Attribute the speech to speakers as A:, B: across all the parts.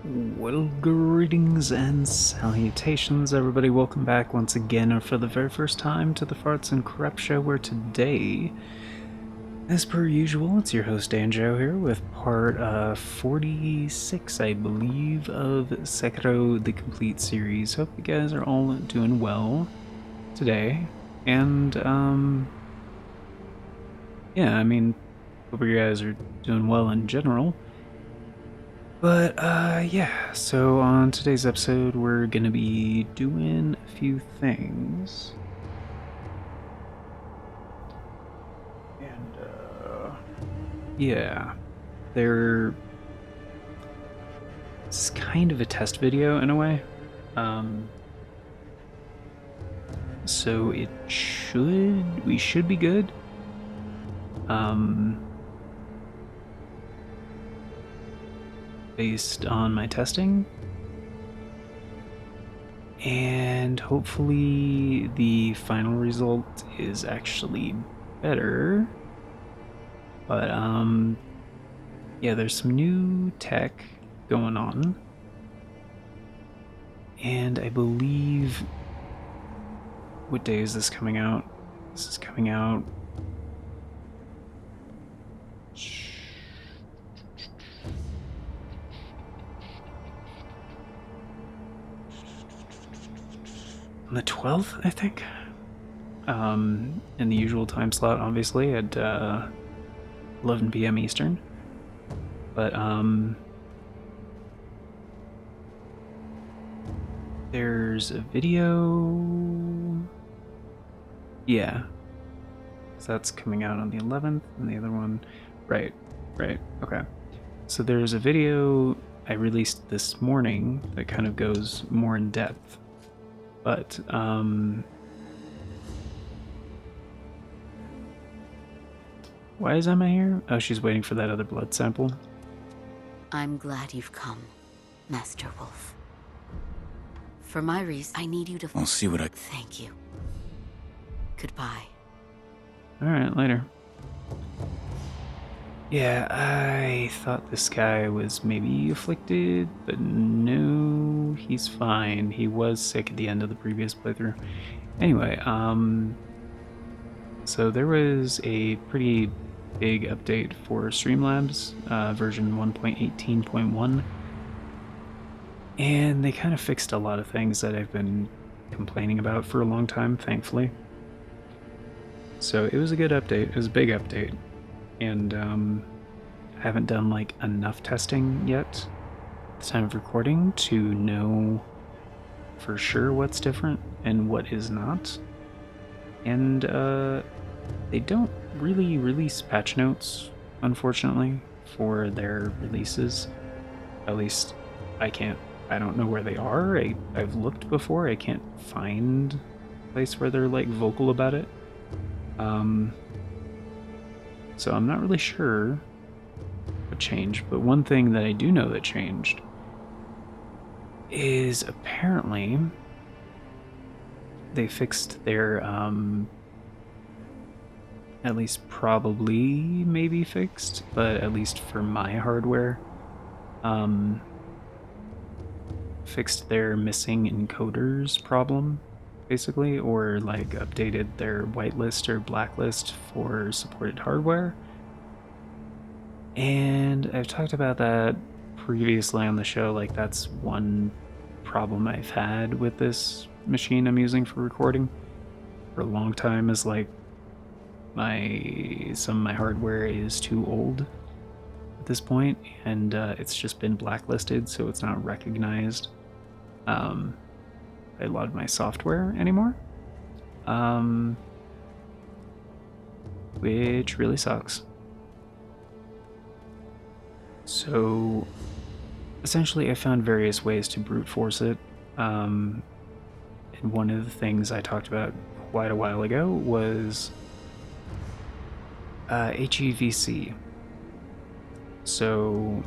A: Well, greetings and salutations, everybody. Welcome back once again, or for the very first time, to the Farts and Crep Show, where today, as per usual, it's your host Danjo here with part 46, I believe, of Sekiro the Complete Series. Hope you guys are all doing well today. And, yeah, I mean, hope you guys are doing well in general. But, yeah, so on today's episode, we're gonna be doing a few things. And, yeah, it's kind of a test video in a way. So we should be good. Based on my testing, and hopefully the final result is actually better. But yeah, there's some new tech going on, and I believe, what day is this coming out? This is coming out on the 12th, I think. In the usual time slot, obviously, at 11 p.m. Eastern. But, there's a video. Yeah. So that's coming out on the 11th, and the other one. Right. Okay. So there's a video I released this morning that kind of goes more in depth. But, why is Emma here? Oh, she's waiting for that other blood sample.
B: I'm glad you've come, Master Wolf. For my reason, I need you to...
C: I'll see what I...
B: Thank you. Goodbye.
A: Alright, later. Yeah, I thought this guy was maybe afflicted, but no, he's fine. He was sick at the end of the previous playthrough. Anyway, so there was a pretty big update for Streamlabs, version 1.18.1. And they kind of fixed a lot of things that I've been complaining about for a long time, thankfully. So it was a good update. It was a big update. And I haven't done like enough testing yet at the time of recording to know for sure what's different and what is not. And they don't really release patch notes, unfortunately, for their releases. At least I don't know where they are. I've looked before. I can't find a place where they're like vocal about it. So I'm not really sure what changed, but one thing that I do know that changed is apparently they fixed their, at least probably maybe fixed, but at least for my hardware, fixed their missing encoders problem, basically, or like updated their whitelist or blacklist for supported hardware. And I've talked about that previously on the show. Like, that's one problem I've had with this machine I'm using for recording for a long time, is like some of my hardware is too old at this point, and it's just been blacklisted, so it's not recognized by a lot of my software anymore, which really sucks. So essentially I found various ways to brute force it, and one of the things I talked about quite a while ago was HEVC. So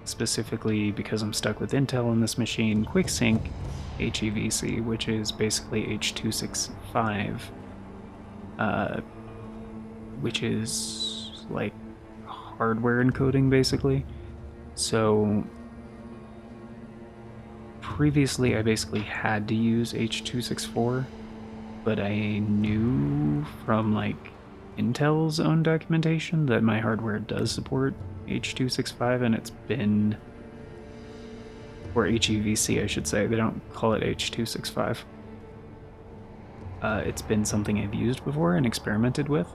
A: specifically, because I'm stuck with Intel on this machine, QuickSync HEVC, which is basically H.265, which is like hardware encoding, basically. So previously I basically had to use H.264, but I knew from like Intel's own documentation that my hardware does support H.265, and it's been, or HEVC I should say, they don't call it H.265. It's been something I've used before and experimented with.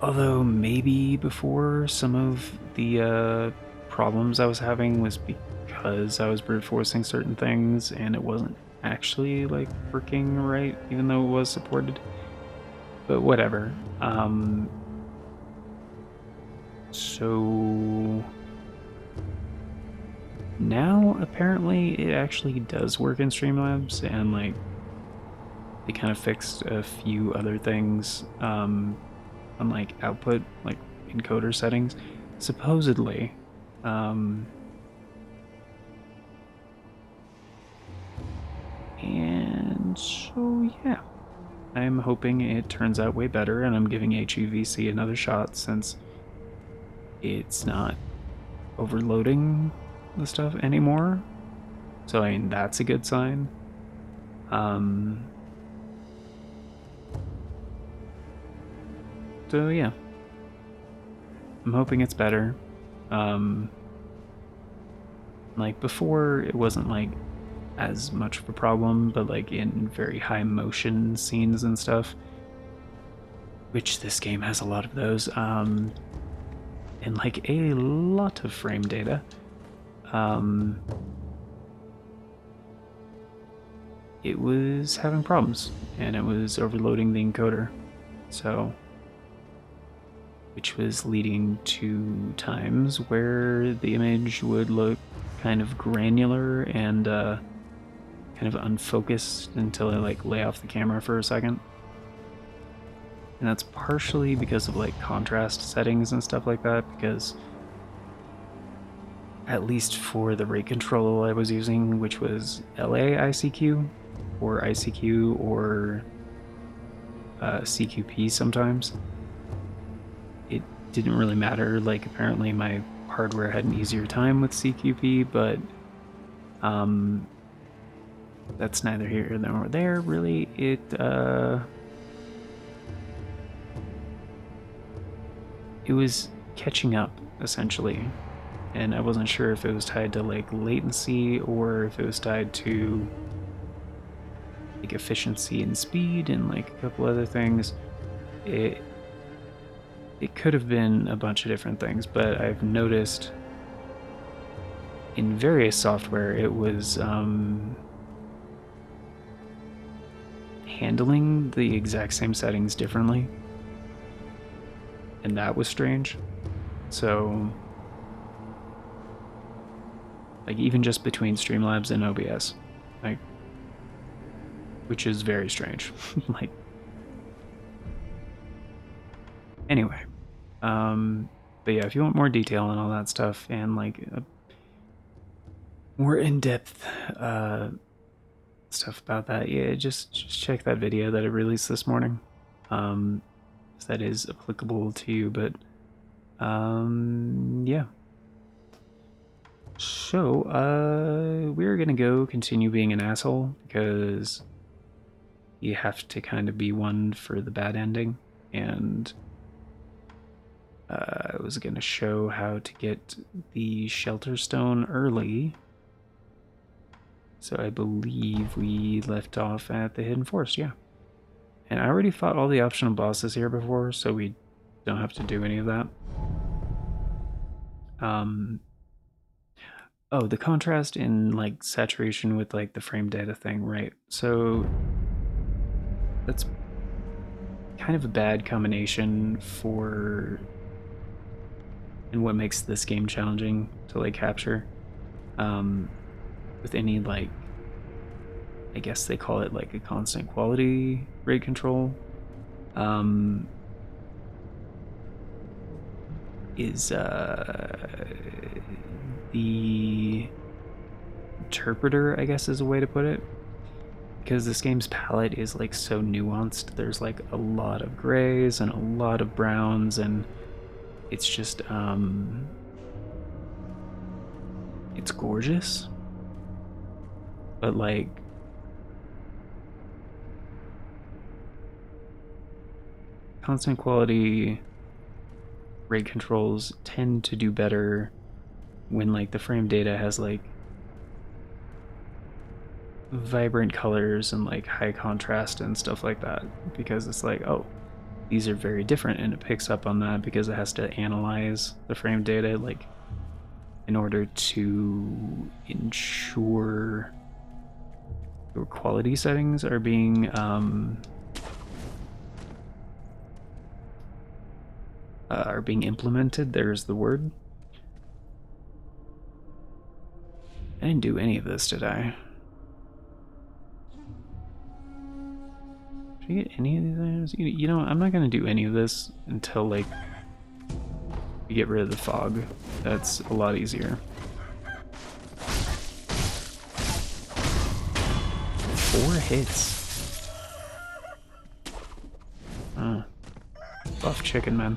A: Although maybe before some of the problems I was having was because I was brute forcing certain things and it wasn't actually like working right, even though it was supported. But whatever. So now apparently it actually does work in Streamlabs, and like they kind of fixed a few other things on like output, like encoder settings, supposedly. And so yeah, I'm hoping it turns out way better, and I'm giving HEVC another shot since it's not overloading the stuff anymore. So I mean, that's a good sign. So yeah, I'm hoping it's better. Like before, it wasn't like as much of a problem, but like in very high motion scenes and stuff, which this game has a lot of those, and like a lot of frame data. It was having problems, and it was overloading the encoder, so, which was leading to times where the image would look kind of granular and kind of unfocused until I like lay off the camera for a second. And that's partially because of like contrast settings and stuff like that, because at least for the rate control I was using, which was LA ICQ or ICQ or CQP sometimes, it didn't really matter. Like apparently my hardware had an easier time with CQP, but that's neither here nor there really. It was catching up essentially, and I wasn't sure if it was tied to like latency or if it was tied to like efficiency and speed and like a couple other things. It could have been a bunch of different things, but I've noticed in various software it was handling the exact same settings differently, and that was strange. So like even just between Streamlabs and OBS, like, which is very strange. Like anyway, but yeah, if you want more detail and all that stuff and like more in-depth stuff about that, yeah, just check that video that I released this morning. That is applicable to you, but yeah. So we're gonna go continue being an asshole because you have to kind of be one for the bad ending, and I was gonna show how to get the shelter stone early. So I believe we left off at the Hidden Forest, yeah. And I already fought all the optional bosses here before, so we don't have to do any of that. Oh, the contrast in like saturation with like the frame data thing, right? So that's kind of a bad combination for, and what makes this game challenging to like capture. With any like, I guess they call it like a constant quality rate control, is the interpreter, I guess is a way to put it, because this game's palette is like so nuanced. There's like a lot of grays and a lot of browns, and it's just it's gorgeous, But like, constant quality rate controls tend to do better when like the frame data has like vibrant colors and like high contrast and stuff like that, because it's like, oh, these are very different, and it picks up on that because it has to analyze the frame data like in order to ensure your quality settings are being implemented. There's the word. I didn't do any of this, did I? Did I get any of these items? You know, I'm not gonna do any of this until like we get rid of the fog. That's a lot easier. 4 hits. Buff chicken, man.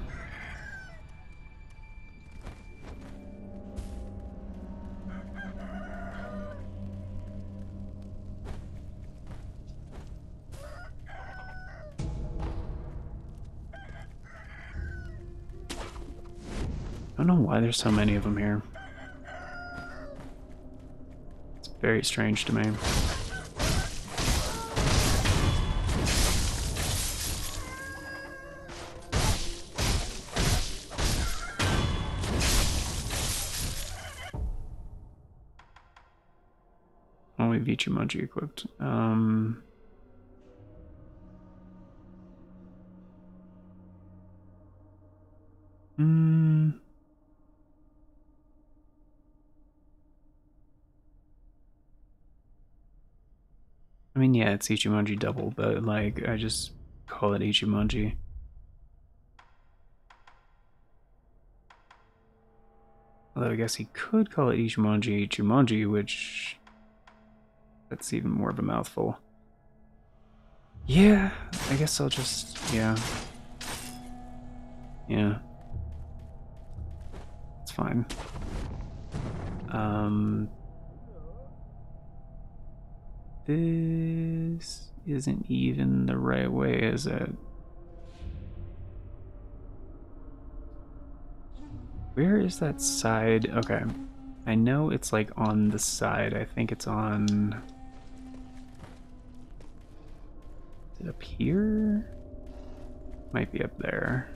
A: I don't know why there's so many of them here. It's very strange to me. Only Vichimonji equipped. I mean, yeah, it's Ichimonji double, but like, I just call it Ichimonji. Although I guess he could call it Ichimonji Ichimonji, which that's even more of a mouthful. Yeah, I guess I'll just, yeah. Yeah. It's fine. This isn't even the right way, is it? Where is that side? Okay. I know it's like on the side. I think it's on... Is it up here? Might be up there.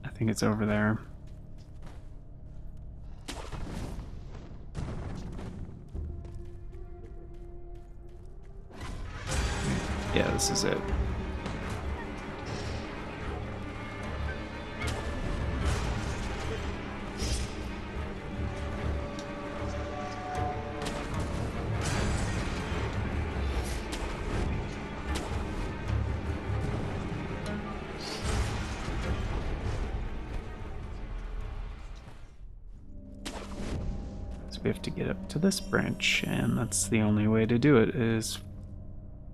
A: I think it's over there. Yeah, this is it. So we have to get up to this branch, and that's the only way to do it, as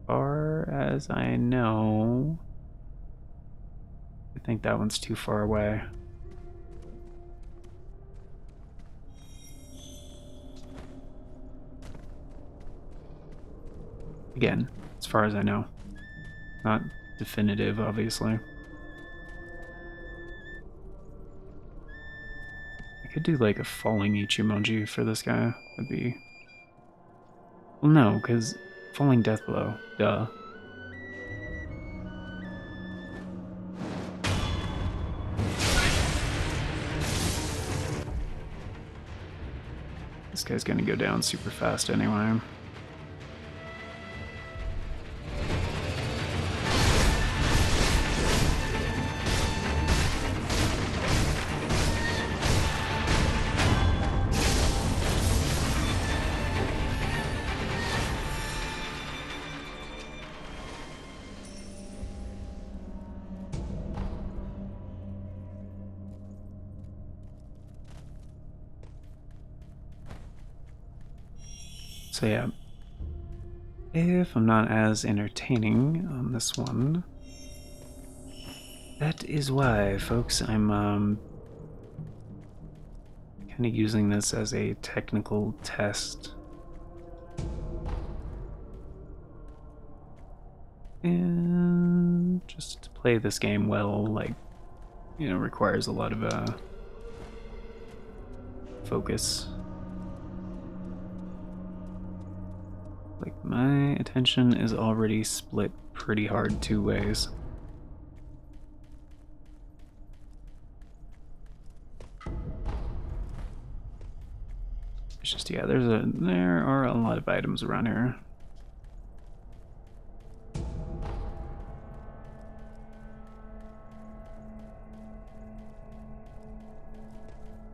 A: far as I know. I think that one's too far away. Again, as far as I know. Not definitive, obviously. I could do like a falling Ichimonji for this guy. Would be... Well, no, because falling death blow. Duh. This guy's gonna go down super fast anyway. So yeah, if I'm not as entertaining on this one. That is why, folks, I'm kind of using this as a technical test. And just to play this game well, like, you know, requires a lot of focus. Like, my attention is already split pretty hard two ways. It's just, yeah, there are a lot of items around here.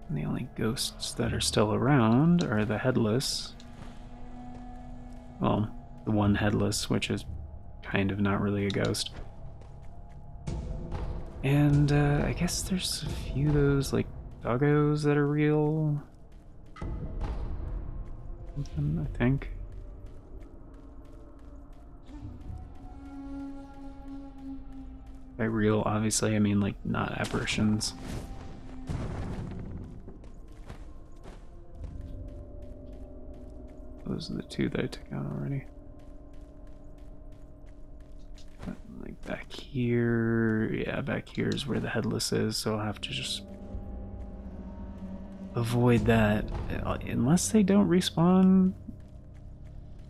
A: And the only ghosts that are still around are the headless. Well, the one headless, which is kind of not really a ghost. And I guess there's a few of those, like, doggos that are real. Something, I think. By real, obviously, I mean, like, not apparitions. Those are the two that I took out already. Like back here, yeah, back here is where the headless is, so I'll have to just avoid that. Unless they don't respawn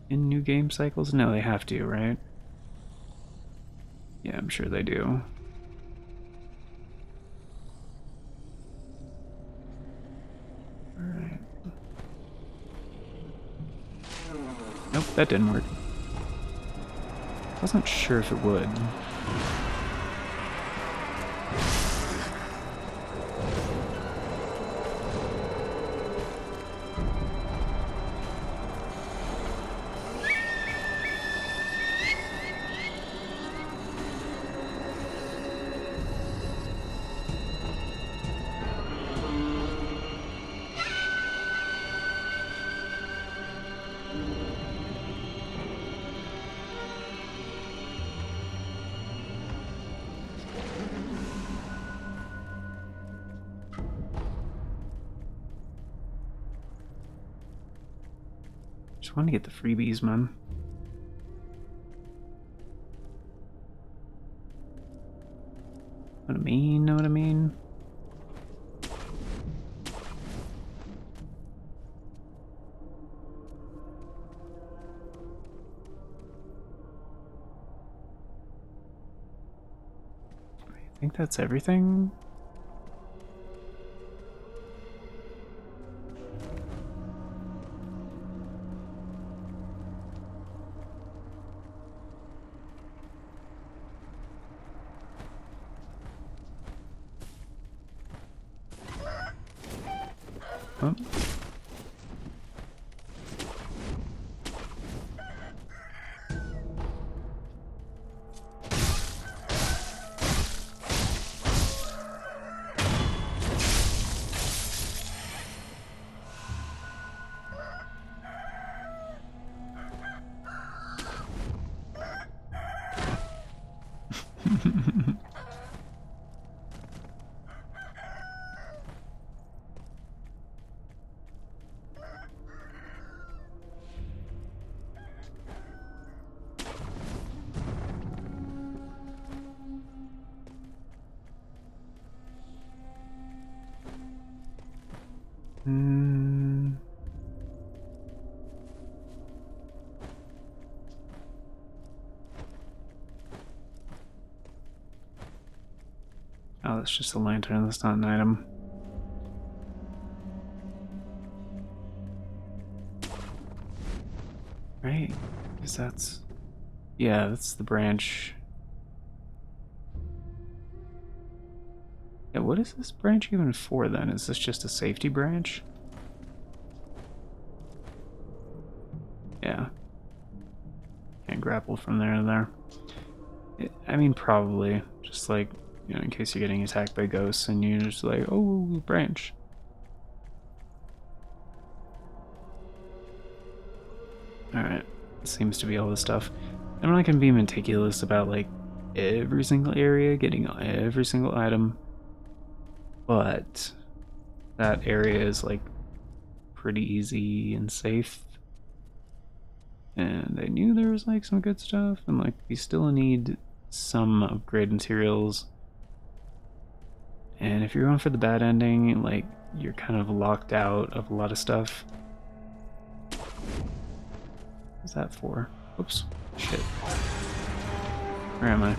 A: in new game cycles? No, they have to, right? Yeah, I'm sure they do. Alright. Nope, that didn't work. Wasn't sure if it would. Just want to get the freebies, man. Know what I mean? Know what I mean? I think that's everything. Oh. Oh, that's just a lantern, that's not an item. Right? Because that's... yeah, that's the branch. Yeah, what is this branch even for then? Is this just a safety branch? Yeah. Can't grapple from there to there. I mean, probably. Just like, you know, in case you're getting attacked by ghosts and you're just like, oh, branch. Alright. seems to be all the stuff. I'm not gonna be meticulous about like every single area, getting every single item, but that area is like pretty easy and safe. And I knew there was like some good stuff, and like we still need some upgrade materials. And if you're going for the bad ending, like you're kind of locked out of a lot of stuff. What's that for? Oops. Shit. Where am I?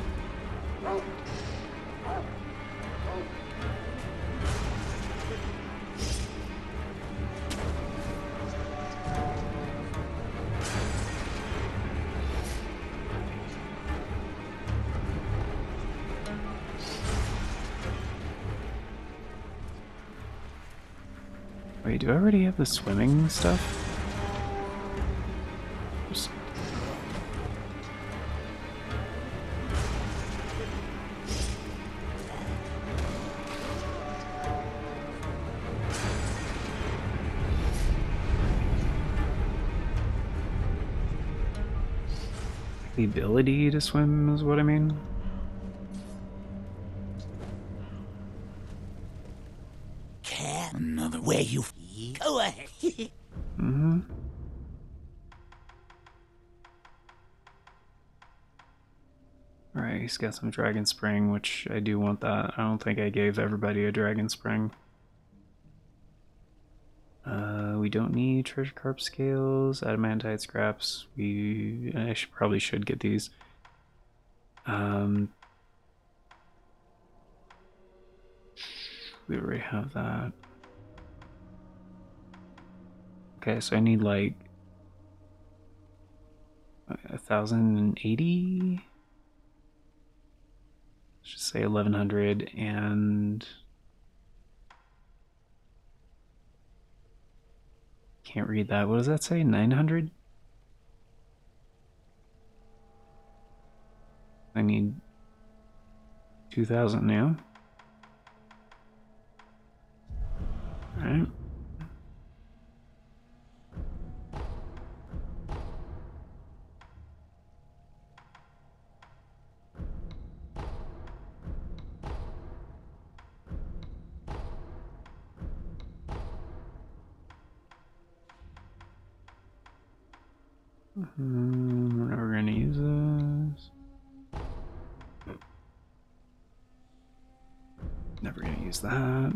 A: Wait, do I already have the swimming stuff? Just... the ability to swim is what I mean.
C: Another way you go ahead.
A: Mm-hmm. Alright, he's got some Dragon Spring, which I do want that. I don't think I gave everybody a Dragon Spring. We don't need treasure carp scales, adamantite scraps. I probably should get these. We already have that. Okay, so I need like 1,080. Let's just say 1,100 and. Can't read that. What does that say? 900? I need 2,000 now. Alright. We're never going to use this. Never going to use that.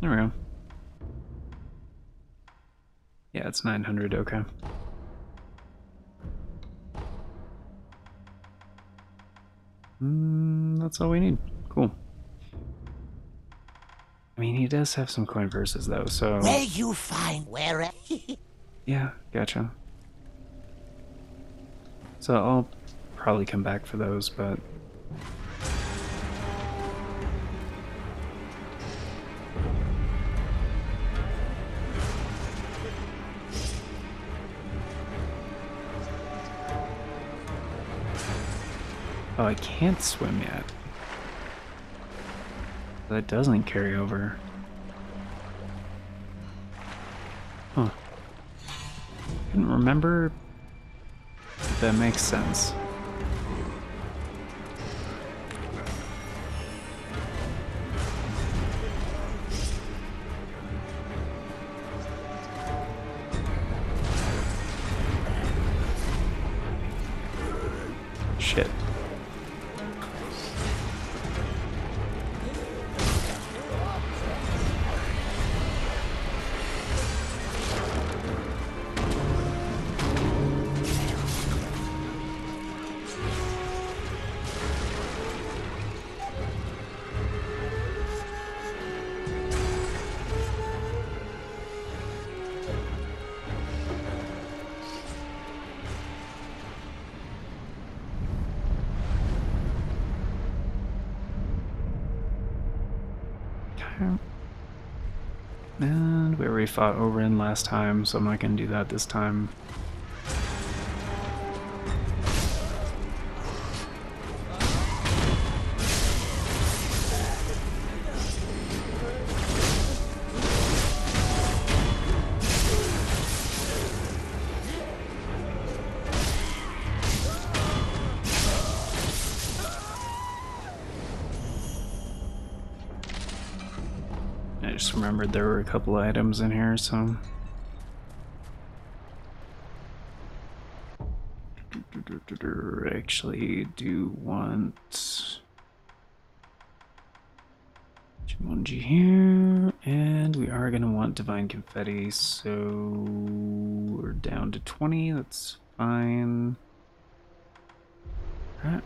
A: There we go. Yeah, it's 900, okay. That's all we need. Cool. I mean, he does have some coin verses though, so...
C: Where you find where...
A: Yeah, gotcha. So I'll probably come back for those, but... Oh, I can't swim yet. That doesn't carry over. Huh. Couldn't remember if that makes sense. Shit. And we already fought Oberyn last time, so I'm not going to do that this time. I just remembered there were a couple items in here, so... I actually do want... Jumanji here, and we are going to want Divine Confetti, so we're down to 20, that's fine. Alright.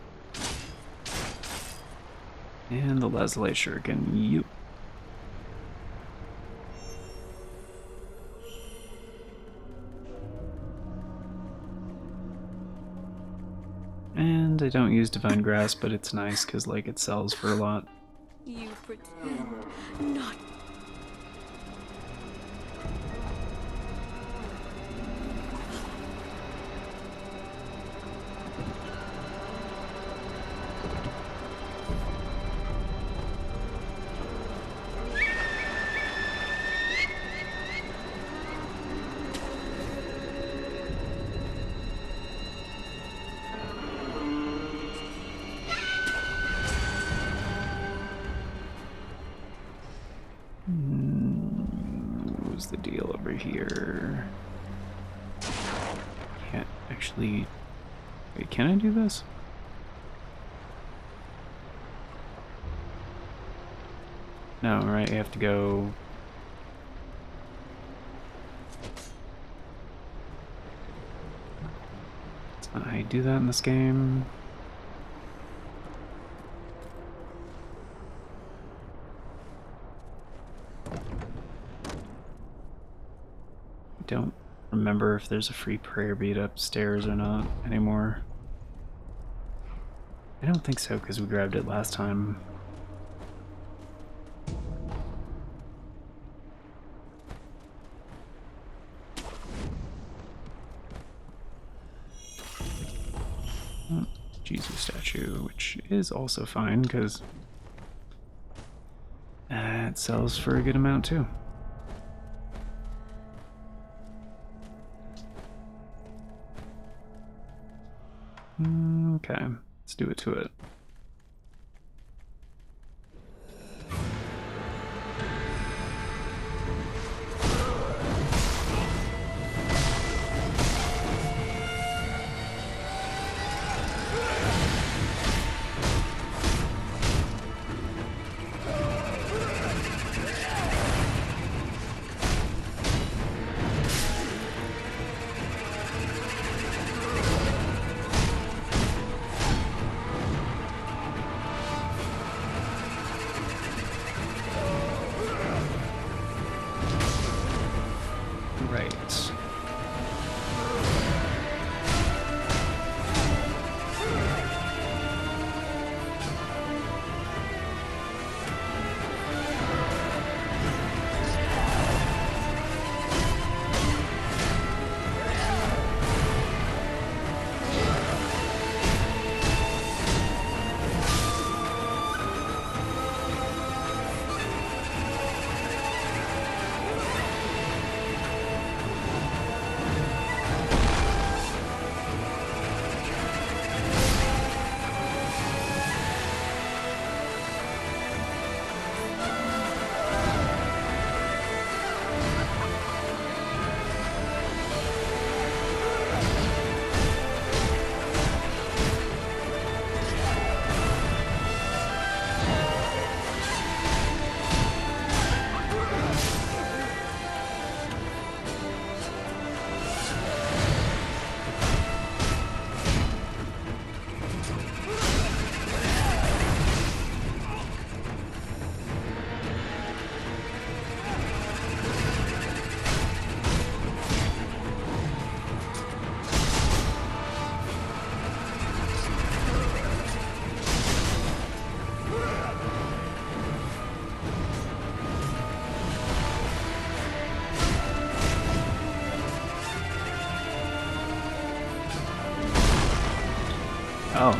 A: And the Lazuli Shuriken, you. And I don't use Divine Grasp, but it's nice because, like, it sells for a lot.
B: You pretend not.
A: What's the deal over here? Can't actually... Wait, can I do this? No, right, you have to go... That's not how you do that in this game. Don't remember if there's a free prayer bead upstairs or not anymore. I don't think so because we grabbed it last time. Oh, Jesus statue, which is also fine because it sells for a good amount too. Okay, let's do it to it. Right. Oh.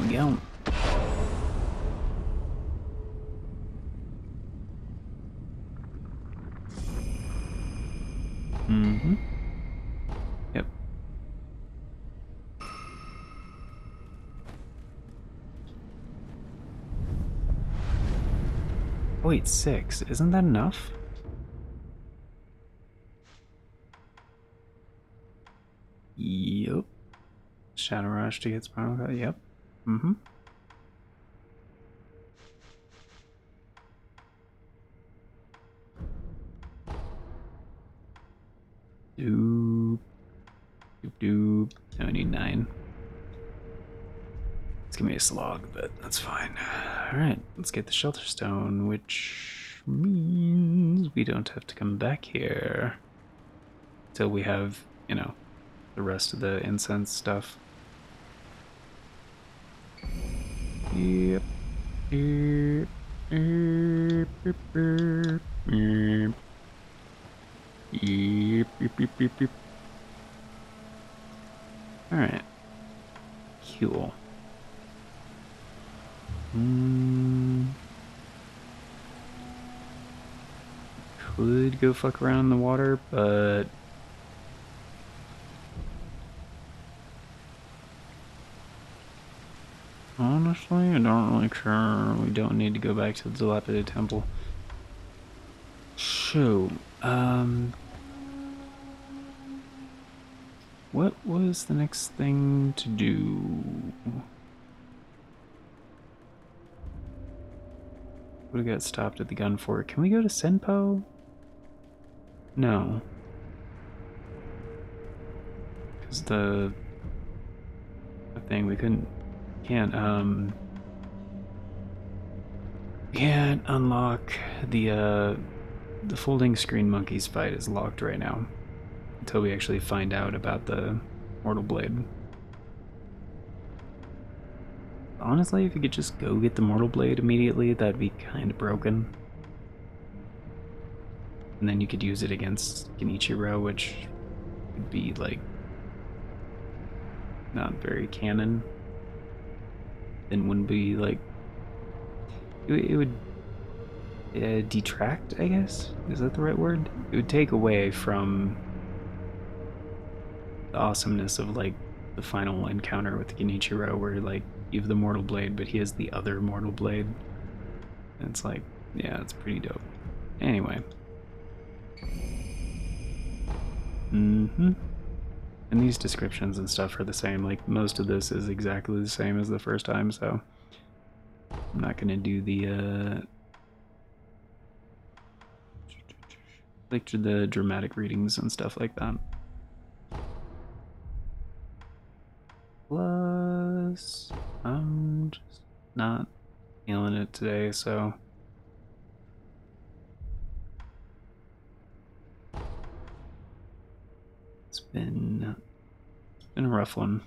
A: we go. Mm-hmm. Yep. Wait, 6. Isn't that enough? Yep. Shadow Rush to get Spinal Cut. Yep. Mm-hmm. Doop. Doop doop. 79. It's gonna be a slog, but that's fine. Alright, let's get the Shelter Stone, which means we don't have to come back here till we have, you know, the rest of the incense stuff. Yep. Yep. Yep. Yep. Yep. Yep. Yep. Yep. Yep. Alright. Cool. Could go fuck around in the water, but honestly, I don't really care. We don't need to go back to the dilapidated temple. So, what was the next thing to do? We got stopped at the gun fort. Can we go to Senpo? No. Because the thing we can't unlock the folding screen monkeys fight is locked right now until we actually find out about the Mortal Blade. Honestly, if you could just go get the Mortal Blade immediately, that'd be kind of broken. And then you could use it against Genichiro, which would be, like, not very canon. Then wouldn't be, like... It would detract, I guess? Is that the right word? It would take away from the awesomeness of, like, the final encounter with Genichiro, where, like, you have the Mortal Blade, but he has the other Mortal Blade. And it's like, yeah, it's pretty dope. Anyway. Mm-hmm. And these descriptions and stuff are the same. Like, most of this is exactly the same as the first time, so I'm not gonna do the like the dramatic readings and stuff like that. Plus, I'm just not feeling it today, so it's been a rough one.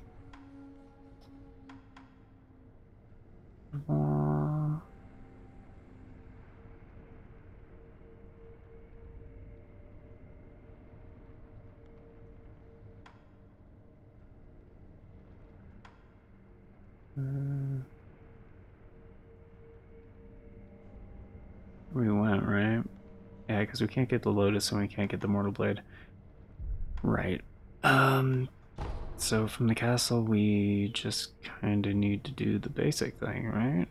A: We went, right? Yeah, because we can't get the Lotus and we can't get the Mortal Blade. Right. So from the castle, we just kind of need to do the basic thing, right?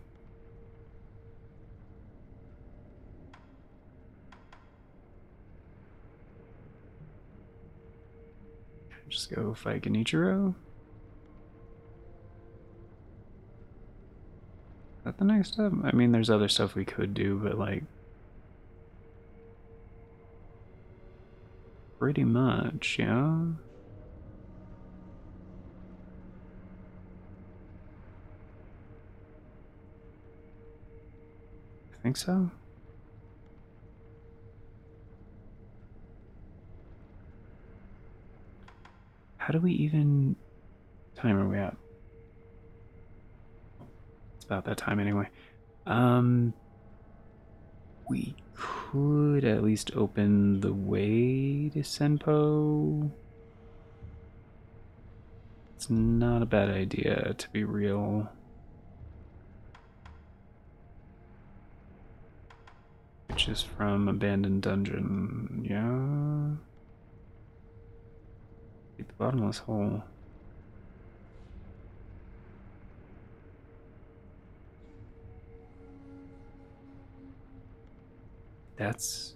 A: Just go fight Genichiro? Is that the next step? I mean, there's other stuff we could do, but like... Pretty much, yeah? I think so. How do we even... What time are we at? It's about that time anyway. We could at least open the way to Senpo. It's not a bad idea, to be real. which is from Abandoned Dungeon. Yeah. Beat the bottomless hole. That's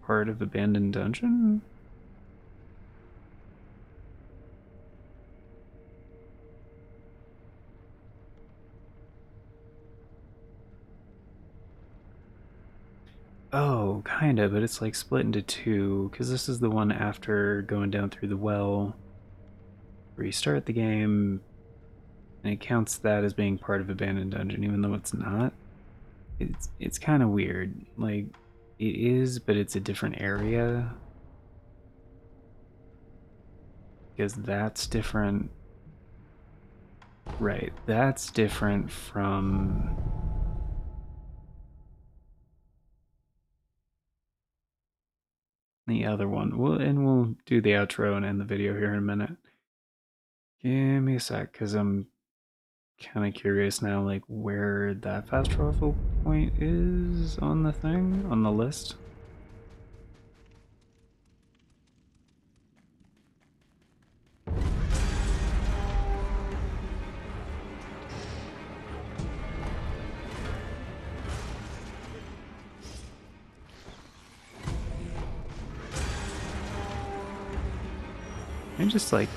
A: part of Abandoned Dungeon? Oh, kinda, but it's like split into two, because this is the one after going down through the well. Restart the game, and it counts that as being part of Abandoned Dungeon, even though it's not. It's kind of weird. Like, it is, but it's a different area. Because that's different. Right, that's different from the other one. We'll do the outro and end the video here in a minute. Give me a sec, because I'm kind of curious now, like, where that fast travel point is on the thing, on the list. And just like,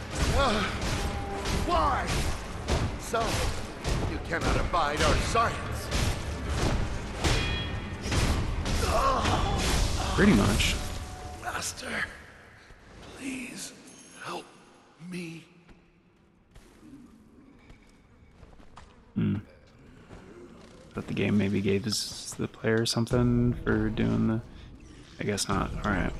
D: Why? So, you cannot abide our science.
A: pretty much.
D: Master, please help me.
A: But the game maybe gave the player something for doing the. I guess not. Alright.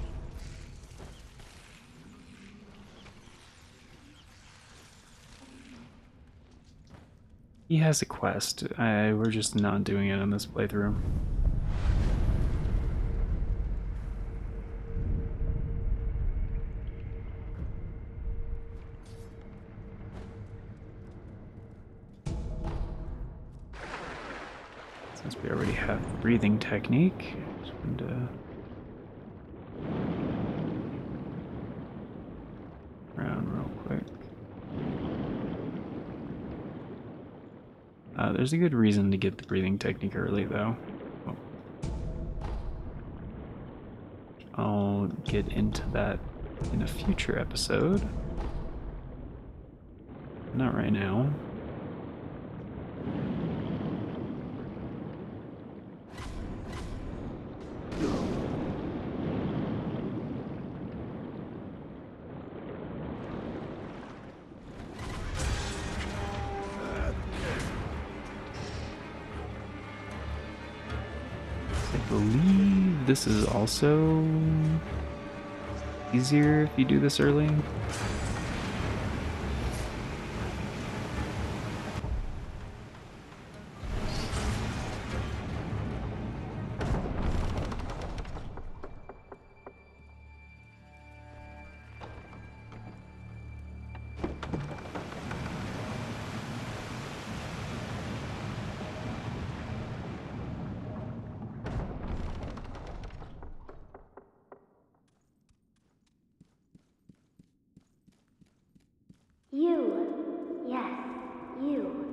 A: He has a quest. We're just not doing it on this playthrough. Since we already have the breathing technique, just wanted to around real quick. There's a good reason to get the breathing technique early, though. Oh. I'll get into that in a future episode. Not right now. I believe this is also easier if you do this early.
E: You. Yes, you.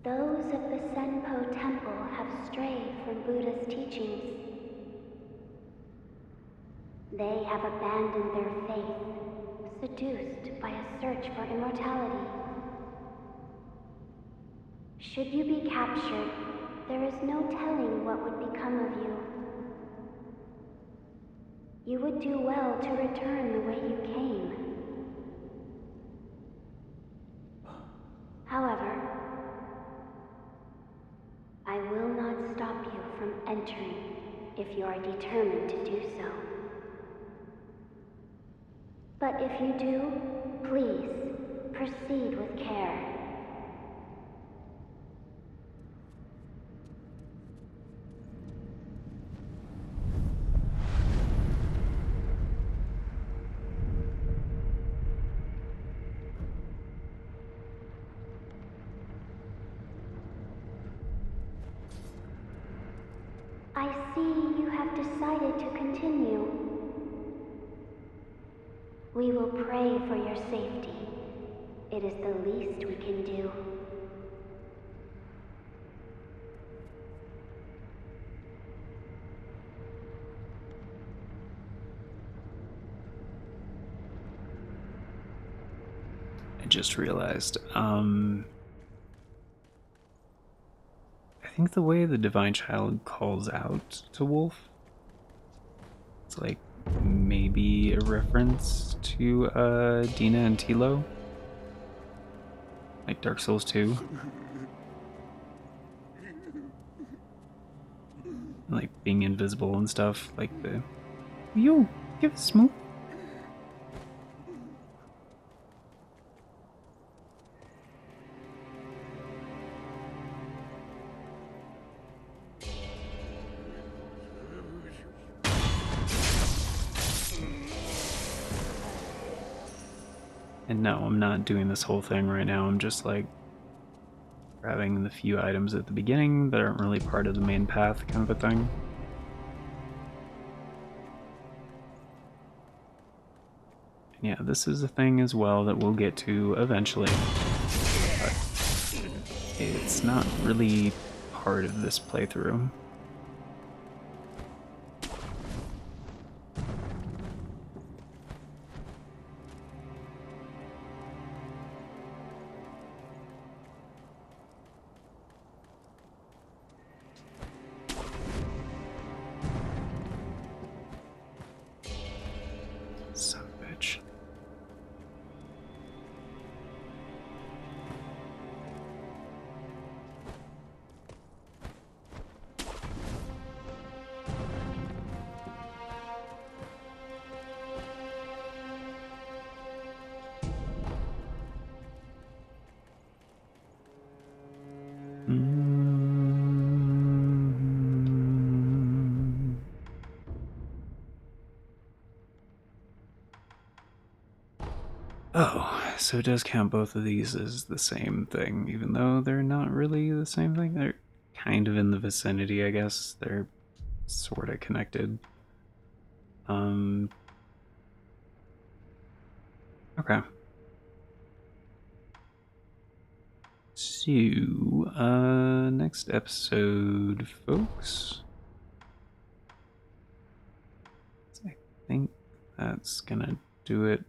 E: Those of the Senpo Temple have strayed from Buddha's teachings. They have abandoned their faith, seduced by a search for immortality. Should you be captured, there is no telling what would become of you. You would do well to return the way you came. However, I will not stop you from entering if you are determined to do so. But if you do, please, proceed with care. decided to continue. We will pray for your safety. It is the least we can do.
A: I just realized, I think the way the Divine Child calls out to Wolf, it's like maybe a reference to Dina and Tilo, like Dark Souls 2. Like being invisible and stuff, like the yo, give us smoke. And no, I'm not doing this whole thing right now. I'm just like grabbing the few items at the beginning that aren't really part of the main path, kind of a thing. And yeah, this is a thing as well that we'll get to eventually. But it's not really part of this playthrough. Son of a bitch. Oh, so it does count both of these as the same thing, even though they're not really the same thing. They're kind of in the vicinity, I guess. They're sort of connected. Okay. So, next episode, folks. I think that's gonna do it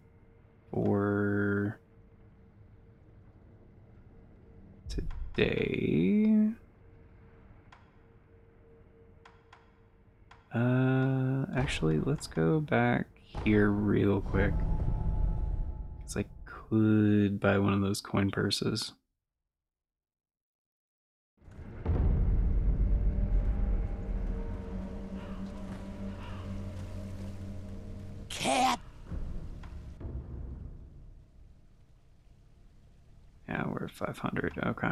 A: for today. Actually, let's go back here real quick. Because I could buy one of those coin purses.
C: Cat.
A: Yeah, we're at 500. Okay.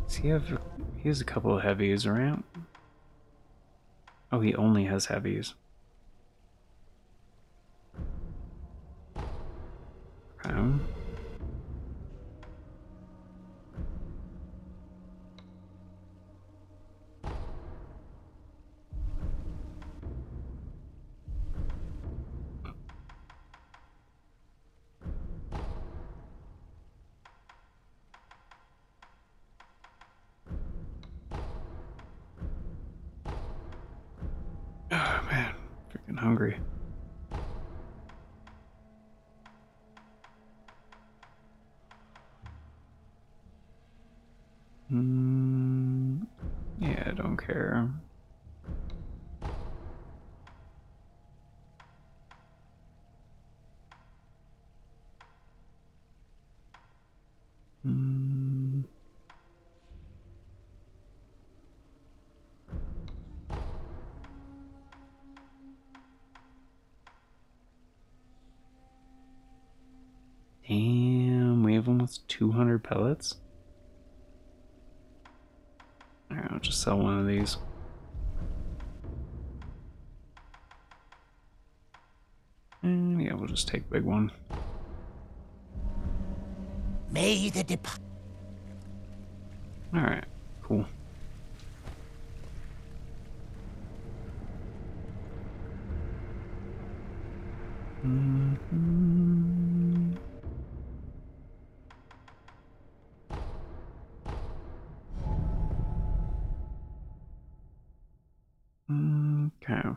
A: Does he have? He has a couple of heavies around. Oh, he only has heavies. Okay. Oh man, freaking hungry. Yeah, I don't care. Damn, we have almost 200 pellets. Alright, I'll just sell one of these. just take big one.
C: May the dep-
A: Alright, cool. Okay.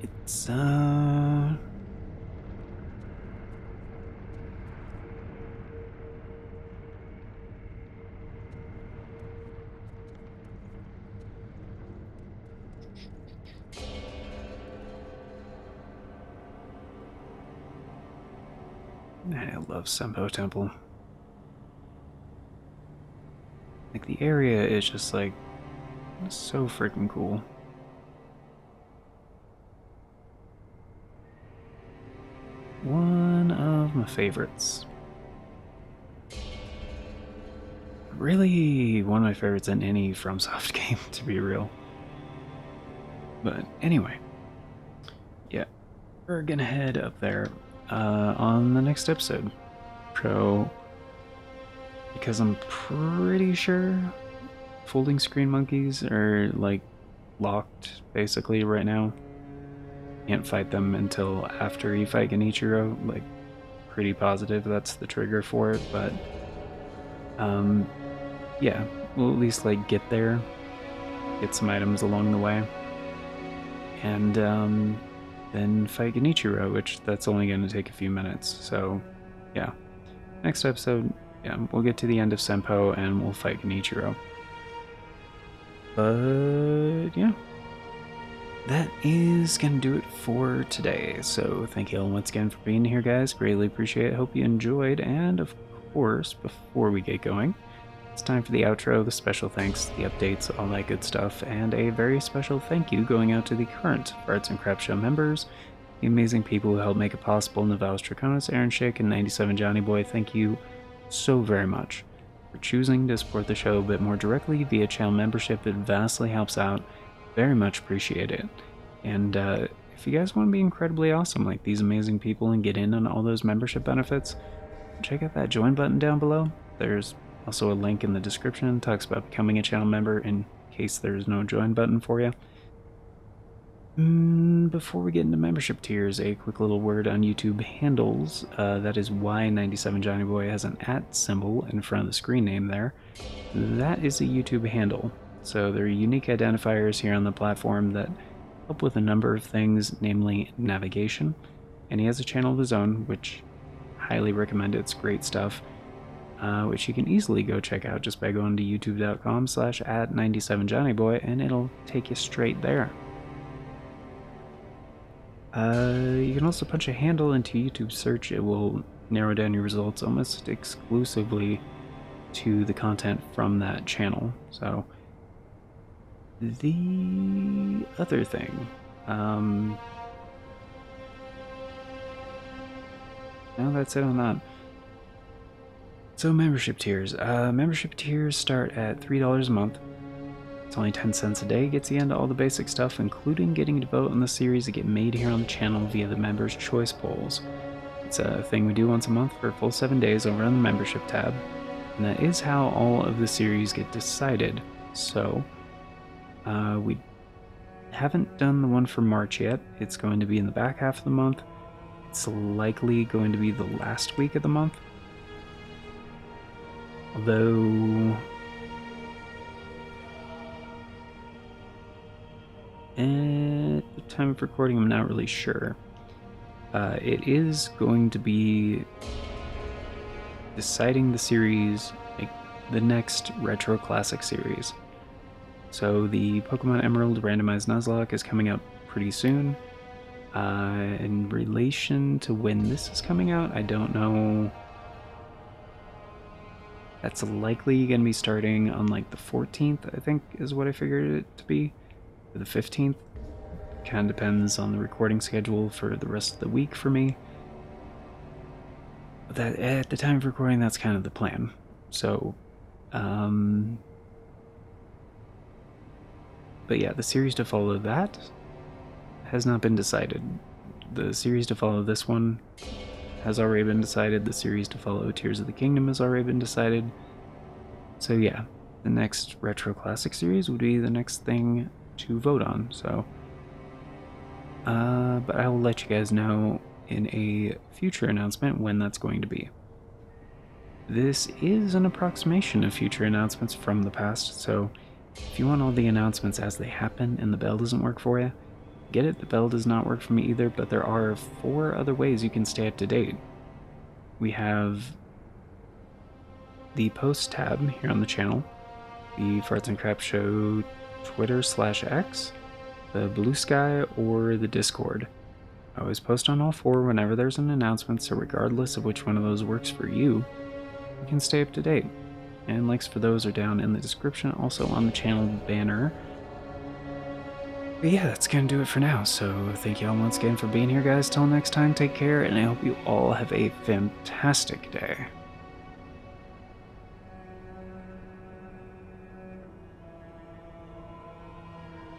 A: It's I love Senpo Temple. Like, the area is just like so freaking cool. One of my favorites. Really, one of my favorites in any FromSoft game, to be real. But anyway, yeah, we're gonna head up there on the next episode. So, because I'm pretty sure folding screen monkeys are like locked basically right now. Can't fight them until after you fight Genichiro. Like, pretty positive that's the trigger for it, but yeah, we'll at least like get there, get some items along the way, and then fight Genichiro, which that's only going to take a few minutes. So yeah, next episode, yeah, we'll get to the end of Senpo and we'll fight Genichiro. But yeah, that is gonna do it for today. So thank you all once again for being here, guys. Greatly appreciate it. Hope you enjoyed. And of course, before we get going, it's time for the outro, the special thanks, the updates, all that good stuff, and a very special thank you going out to the current Arts and Crafts Show members, the amazing people who helped make it possible: Navalis Draconis, Aaron Shake, and 97 Johnny Boy. Thank you so very much for choosing to support the show a bit more directly via channel membership. It vastly helps out. Very much appreciate it. And if you guys want to be incredibly awesome like these amazing people and get in on all those membership benefits, check out that join button down below. There's also a link in the description that talks about becoming a channel member in case there's no join button for you. Before we get into membership tiers, a quick little word on YouTube handles. That is why 97 Johnny Boy has an @ symbol in front of the screen name there. That is a YouTube handle. So there are unique identifiers here on the platform that help with a number of things, namely navigation. And he has a channel of his own, which I highly recommend. It's great stuff, which you can easily go check out just by going to youtube.com/@97johnnyboy, and it'll take you straight there. You can also punch a handle into YouTube search. It will narrow down your results almost exclusively to the content from that channel. So the other thing, no, that's it on that. So membership tiers. Membership tiers start at $3 a month. It's only 10 cents a day, gets you into all the basic stuff, including getting to vote on the series that get made here on the channel via the Members' Choice Polls. It's a thing we do once a month for a full 7 days over on the membership tab, and that is how all of the series get decided. So, we haven't done the one for March yet. It's going to be in the back half of the month. It's likely going to be the last week of the month. Although, at the time of recording, I'm not really sure. It is going to be deciding the series, like the next Retro Classic series. So the Pokemon Emerald Randomized Nuzlocke is coming out pretty soon. In relation to when this is coming out, I don't know. That's likely going to be starting on like the 14th, I think is what I figured it to be. Or the 15th. Kind of depends on the recording schedule for the rest of the week for me. that at the time of recording, that's kind of the plan. So, but yeah, the series to follow that has not been decided. The series to follow this one has already been decided. The series to follow Tears of the Kingdom has already been decided. So yeah, the next Retro Classic series would be the next thing to vote on. So, but I will let you guys know in a future announcement when that's going to be. This is an approximation of future announcements from the past, so if you want all the announcements as they happen and the bell doesn't work for you, get it, the bell does not work for me either, but there are 4 other ways you can stay up to date. We have the post tab here on the channel, the Farts and Crap Show Twitter/X, the Bluesky, or the Discord. I always post on all 4 whenever there's an announcement, so regardless of which one of those works for you, you can stay up to date. And links for those are down in the description, also on the channel banner. But yeah, that's gonna do it for now, so thank you all once again for being here, guys. Till next time, take care, and I hope you all have a fantastic day.